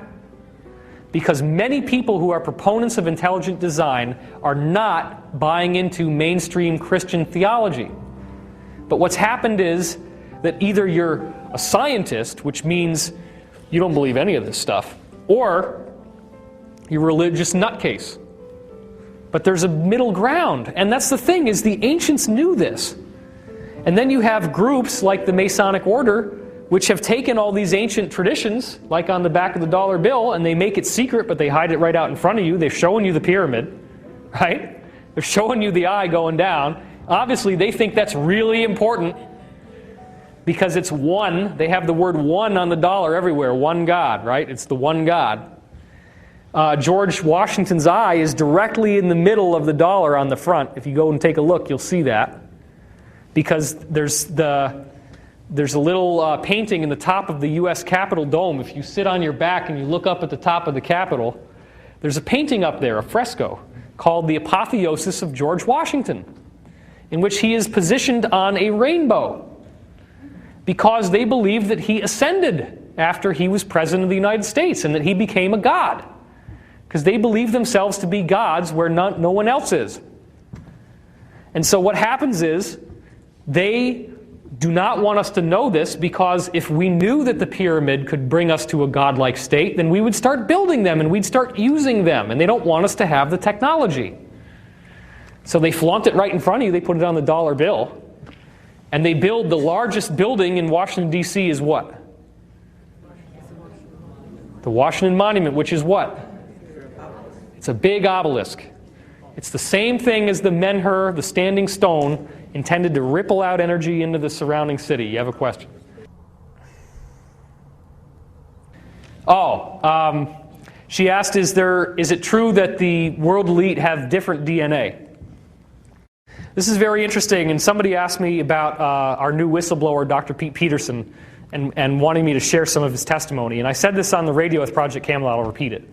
because many people who are proponents of intelligent design are not buying into mainstream Christian theology. But what's happened is that either you're a scientist, which means you don't believe any of this stuff, or you're a religious nutcase. But there's a middle ground, and that's the thing, is the ancients knew this. And then you have groups like the Masonic Order, which have taken all these ancient traditions, like on the back of the dollar bill, and they make it secret, but they hide it right out in front of you. They've shown you the pyramid, right? They're showing you the eye going down. Obviously, they think that's really important because it's one. They have the word one on the dollar everywhere, one God, right? It's the one God. George Washington's eye is directly in the middle of the dollar on the front. If you go and take a look, you'll see that. Because there's a little painting in the top of the U.S. Capitol dome. If you sit on your back and you look up at the top of the Capitol, there's a painting up there, a fresco, called The Apotheosis of George Washington, in which he is positioned on a rainbow because they believe that he ascended after he was president of the United States and that he became a god, because they believe themselves to be gods where no one else is. And so what happens is they do not want us to know this, because if we knew that the pyramid could bring us to a godlike state, then we would start building them and we'd start using them, and they don't want us to have the technology. So they flaunt it right in front of you. They put it on the dollar bill. And they build the largest building in Washington, D.C. is what? The Washington Monument, which is what? It's a big obelisk. It's the same thing as the menhir, the standing stone, intended to ripple out energy into the surrounding city. You have a question? She asked, is it true that the world elite have different DNA? This is very interesting, and somebody asked me about our new whistleblower, Dr. Pete Peterson, and wanting me to share some of his testimony. And I said this on the radio with Project Camelot. I'll repeat it.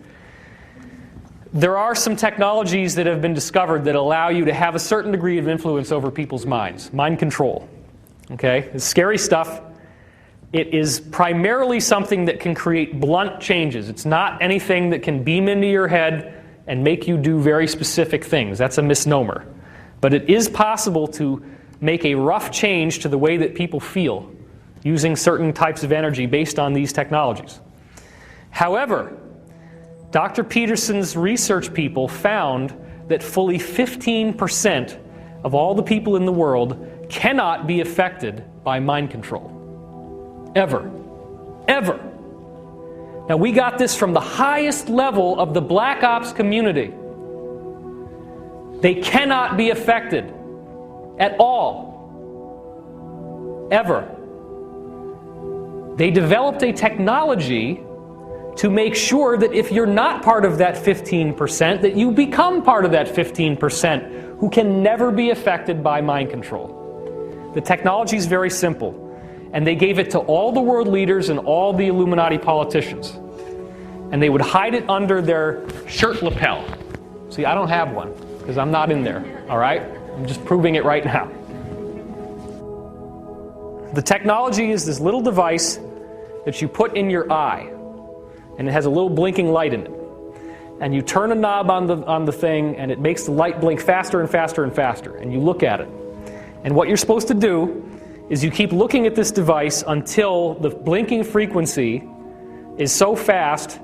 There are some technologies that have been discovered that allow you to have a certain degree of influence over people's minds. Mind control. Okay? It's scary stuff. It is primarily something that can create blunt changes. It's not anything that can beam into your head and make you do very specific things. That's a misnomer. But it is possible to make a rough change to the way that people feel using certain types of energy based on these technologies. However, Dr. Peterson's research people found that fully 15% of all the people in the world cannot be affected by mind control. Ever. Ever. Now, we got this from the highest level of the Black Ops community. They cannot be affected at all. Ever. They developed a technology to make sure that if you're not part of that 15%, that you become part of that 15% who can never be affected by mind control. The technology is very simple, and they gave it to all the world leaders and all the Illuminati politicians. And they would hide it under their shirt lapel. See, I don't have one, because I'm not in there, all right? I'm just proving it right now. The technology is this little device that you put in your eye, and it has a little blinking light in it. And you turn a knob on the thing, and it makes the light blink faster and faster and faster, and you look at it. And what you're supposed to do is you keep looking at this device until the blinking frequency is so fast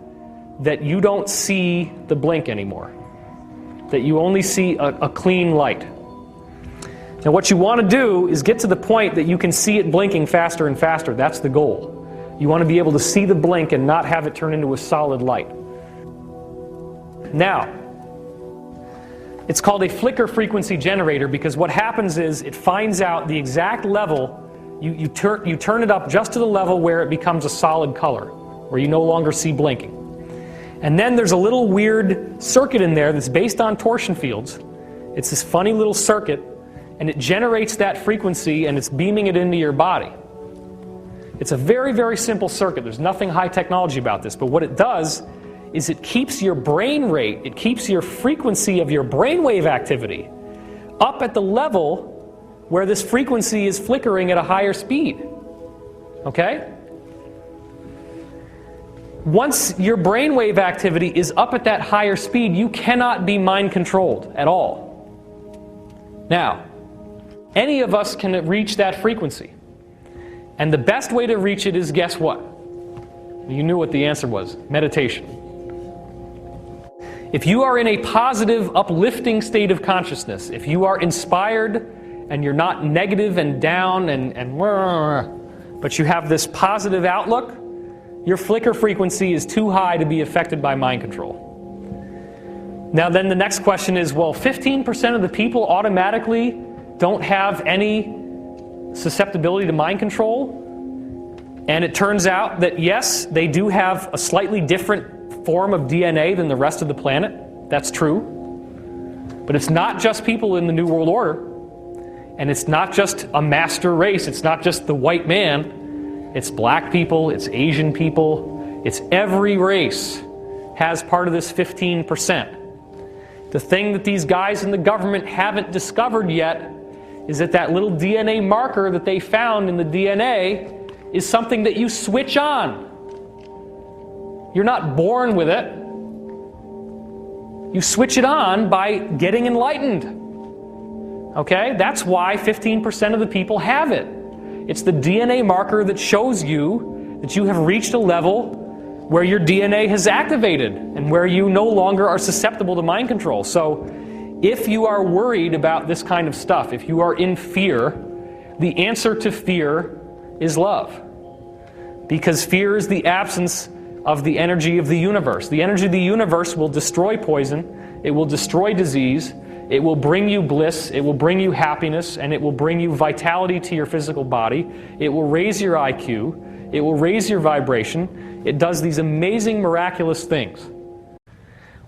that you don't see the blink anymore, that you only see a clean light. Now what you want to do is get to the point that you can see it blinking faster and faster. That's the goal. You want to be able to see the blink and not have it turn into a solid light. Now, it's called a flicker frequency generator because what happens is it finds out the exact level. You turn it up just to the level where it becomes a solid color, where you no longer see blinking. And then there's a little weird circuit in there that's based on torsion fields. It's this funny little circuit, and it generates that frequency and it's beaming it into your body. It's a very, very simple circuit. There's nothing high technology about this, but what it does is it keeps your brain rate, it keeps your frequency of your brainwave activity up at the level where this frequency is flickering at a higher speed. Okay? Once your brainwave activity is up at that higher speed, you cannot be mind controlled at all. Now, any of us can reach that frequency. And the best way to reach it is, guess what? You knew what the answer was. Meditation. If you are in a positive, uplifting state of consciousness, if you are inspired and you're not negative and down but you have this positive outlook, your flicker frequency is too high to be affected by mind control. Now then the next question is, well, 15% of the people automatically don't have any susceptibility to mind control? And it turns out that yes, they do have a slightly different form of DNA than the rest of the planet. That's true. But it's not just people in the New World Order. And it's not just a master race. It's not just the white man. It's black people. It's Asian people. It's every race has part of this 15%. The thing that these guys in the government haven't discovered yet is that that little DNA marker that they found in the DNA is something that you switch on. You're not born with it. You switch it on by getting enlightened. Okay? That's why 15% of the people have it. It's the DNA marker that shows you that you have reached a level where your DNA has activated and where you no longer are susceptible to mind control. So if you are worried about this kind of stuff, if you are in fear, the answer to fear is love. Because fear is the absence of the energy of the universe. The energy of the universe will destroy poison, it will destroy disease, it will bring you bliss, it will bring you happiness, and it will bring you vitality to your physical body. It will raise your IQ, it will raise your vibration. It does these amazing, miraculous things.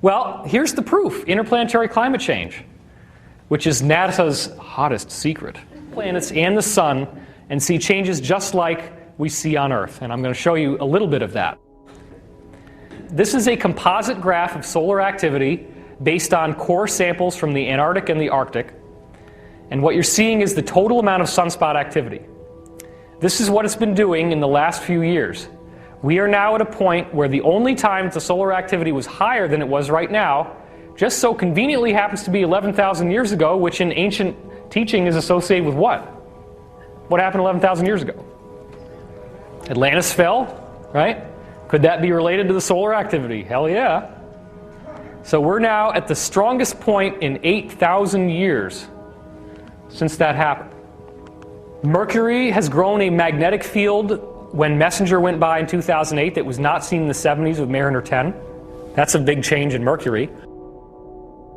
Well, here's the proof. Interplanetary climate change, which is NASA's hottest secret. Planets and the sun, and see changes just like we see on Earth. And I'm going to show you a little bit of that. This is a composite graph of solar activity based on core samples from the Antarctic and the Arctic. And what you're seeing is the total amount of sunspot activity. This is what it's been doing in the last few years. We are now at a point where the only time the solar activity was higher than it was right now just so conveniently happens to be 11,000 years ago, which in ancient teaching is associated with what? What happened 11,000 years ago? Atlantis fell, right? Could that be related to the solar activity? Hell yeah. So we're now at the strongest point in 8,000 years since that happened. Mercury has grown a magnetic field when Messenger went by in 2008 that was not seen in the 70s with Mariner 10. That's a big change in Mercury.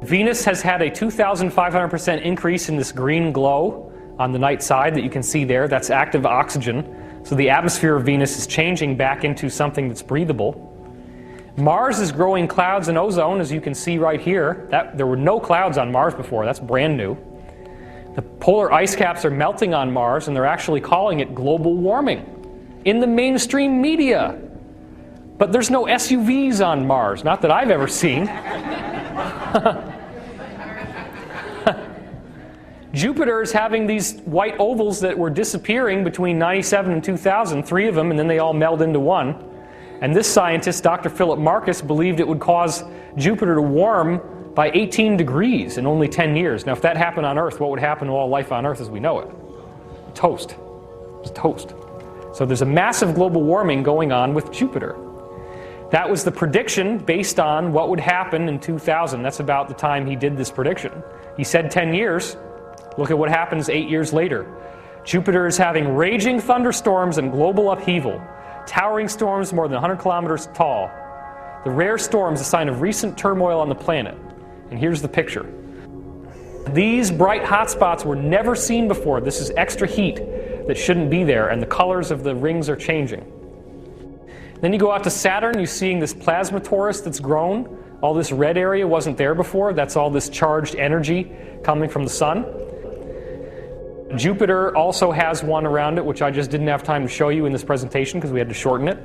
Venus has had a 2,500% increase in this green glow on the night side that you can see there. That's active oxygen. So the atmosphere of Venus is changing back into something that's breathable. Mars is growing clouds and ozone, as you can see right here. There were no clouds on Mars before. That's brand new. The polar ice caps are melting on Mars, and they're actually calling it global warming in the mainstream media. But there's no SUVs on Mars, not that I've ever seen. Jupiter is having these white ovals that were disappearing between 97 and 2000, 3 of them, and then they all meld into one. And this scientist, Dr. Philip Marcus, believed it would cause Jupiter to warm by 18 degrees in only 10 years. Now, if that happened on Earth, what would happen to all life on Earth as we know it? Toast. It's toast. So there's a massive global warming going on with Jupiter. That was the prediction based on what would happen in 2000. That's about the time he did this prediction. He said 10 years. Look at what happens 8 years later. Jupiter is having raging thunderstorms and global upheaval. Towering storms more than 100 kilometers tall. The rare storms, a sign of recent turmoil on the planet. And here's the picture. These bright hotspots were never seen before. This is extra heat that shouldn't be there, and the colors of the rings are changing. Then you go out to Saturn, you're seeing this plasma torus that's grown. All this red area wasn't there before. That's all this charged energy coming from the sun. Jupiter also has one around it, which I just didn't have time to show you in this presentation because we had to shorten it.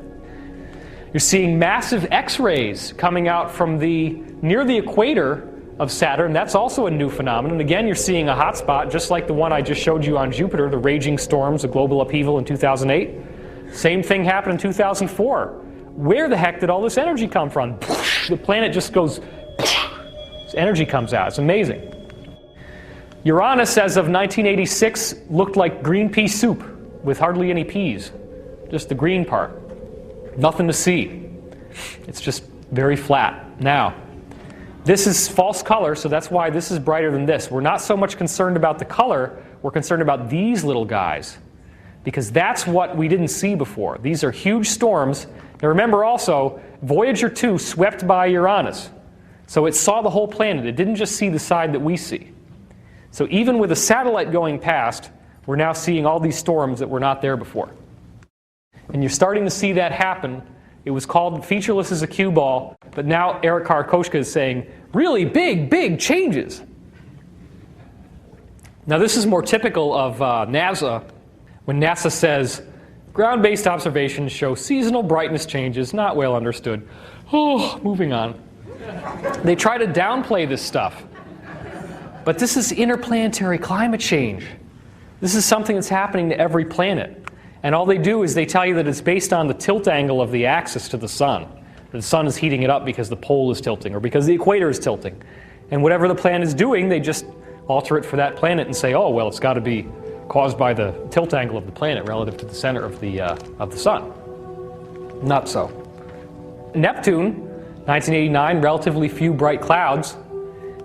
You're seeing massive X-rays coming out from near the equator of Saturn. That's also a new phenomenon. Again, you're seeing a hot spot, just like the one I just showed you on Jupiter, the raging storms, the global upheaval in 2008. Same thing happened in 2004. Where the heck did all this energy come from? The planet just goes, energy comes out. It's amazing. Uranus, as of 1986, looked like green pea soup with hardly any peas. Just the green part. Nothing to see. It's just very flat. Now, this is false color, so that's why this is brighter than this. We're not so much concerned about the color, we're concerned about these little guys, because that's what we didn't see before. These are huge storms. Now remember also, Voyager 2 swept by Uranus, so it saw the whole planet. It didn't just see the side that we see. So even with a satellite going past, we're now seeing all these storms that were not there before. And you're starting to see that happen. It was called featureless as a cue ball, but now Eric Karkoschka is saying, really big changes. Now this is more typical of NASA, when NASA says, ground-based observations show seasonal brightness changes, not well understood. Oh, moving on. They try to downplay this stuff. But this is interplanetary climate change. This is something that's happening to every planet. And all they do is they tell you that it's based on the tilt angle of the axis to the sun. The sun is heating it up because the pole is tilting or because the equator is tilting. And whatever the planet is doing, they just alter it for that planet and say, oh, well, it's got to be caused by the tilt angle of the planet relative to the center of the sun. Not so. Neptune, 1989, relatively few bright clouds.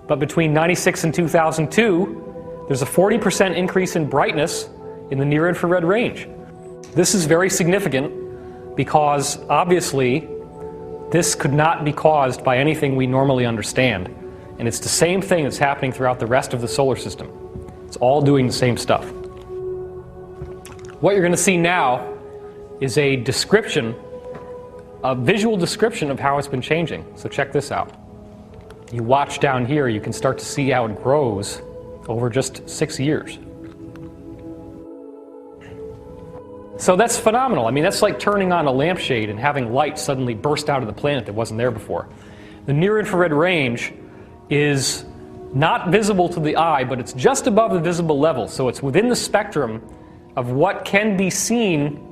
But between 96 and 2002, there's a 40% increase in brightness in the near-infrared range. This is very significant because, obviously, this could not be caused by anything we normally understand. And it's the same thing that's happening throughout the rest of the solar system. It's all doing the same stuff. What you're going to see now is a description, a visual description of how it's been changing. So check this out. You watch down here, you can start to see how it grows over just 6 years. So that's phenomenal. I mean, that's like turning on a lampshade and having light suddenly burst out of the planet that wasn't there before. The near-infrared range is not visible to the eye, but it's just above the visible level. So it's within the spectrum of what can be seen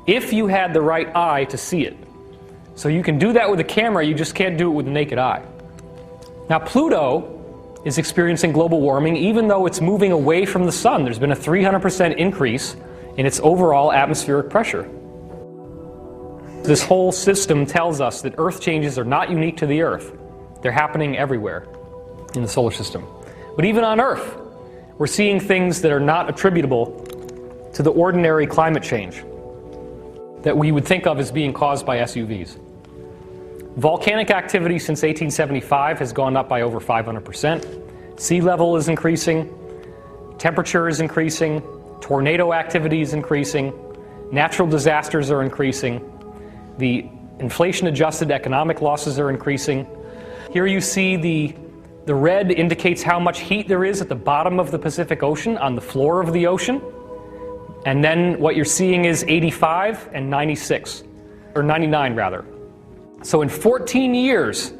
if you had the right eye to see it. So you can do that with a camera, you just can't do it with the naked eye. Now Pluto is experiencing global warming even though it's moving away from the sun. There's been a 300% increase in its overall atmospheric pressure. This whole system tells us that Earth changes are not unique to the Earth. They're happening everywhere in the solar system. But even on Earth, we're seeing things that are not attributable to the ordinary climate change that we would think of as being caused by SUVs. Volcanic activity since 1875 has gone up by over 500%. Sea level is increasing. Temperature is increasing. Tornado activity is increasing. Natural disasters are increasing. The Inflation-adjusted economic losses are increasing. Here you see the red indicates how much heat there is at the bottom of the Pacific Ocean, on the floor of the ocean. And then what you're seeing is 85 and 96, or 99 rather. So in 14 years,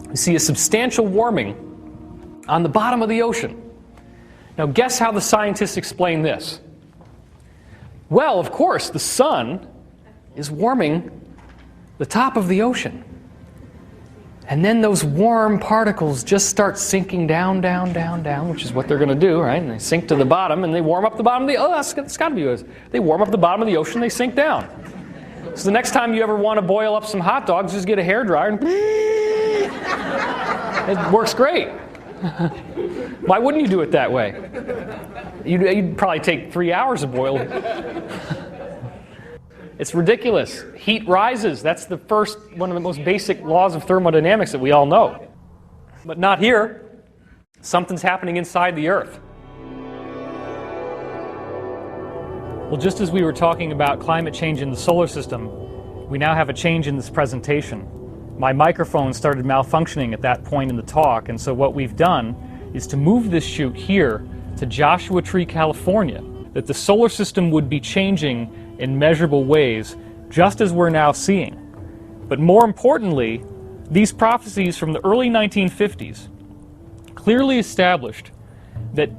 you see a substantial warming on the bottom of the ocean. Now guess how the scientists explain this? Well, of course, the sun is warming the top of the ocean. And then those warm particles just start sinking down, down, down, down, which is what they're going to do, right? And they sink to the bottom, and they warm up the bottom of the... Oh, that's got to be it. They warm up the bottom of the ocean, they sink down. So the next time you ever want to boil up some hot dogs, just get a hairdryer and... It works great. Why wouldn't you do it that way? You'd probably take 3 hours to boil. It's ridiculous. Heat rises. That's the first, one of the most basic laws of thermodynamics that we all know. But not here. Something's happening inside the Earth. Well, just as we were talking about climate change in the solar system, we now have a change in this presentation. My microphone started malfunctioning at that point in the talk, and so what we've done is to move this shoot here to Joshua Tree, California, that the solar system would be changing in measurable ways, just as we're now seeing. But more importantly, these prophecies from the early 1950s clearly established that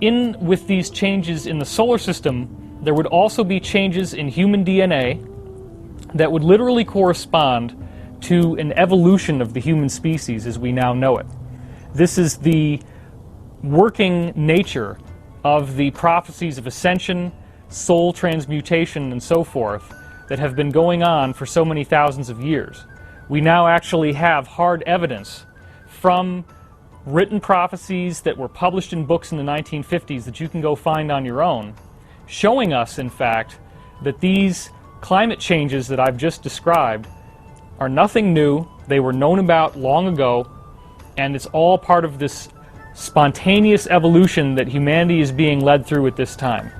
with these changes in the solar system, there would also be changes in human DNA that would literally correspond to an evolution of the human species as we now know it. This is the working nature of the prophecies of ascension, soul transmutation, and so forth that have been going on for so many thousands of years. We now actually have hard evidence from written prophecies that were published in books in the 1950s that you can go find on your own, showing us, in fact, that these climate changes that I've just described are nothing new. They were known about long ago, and it's all part of this spontaneous evolution that humanity is being led through at this time.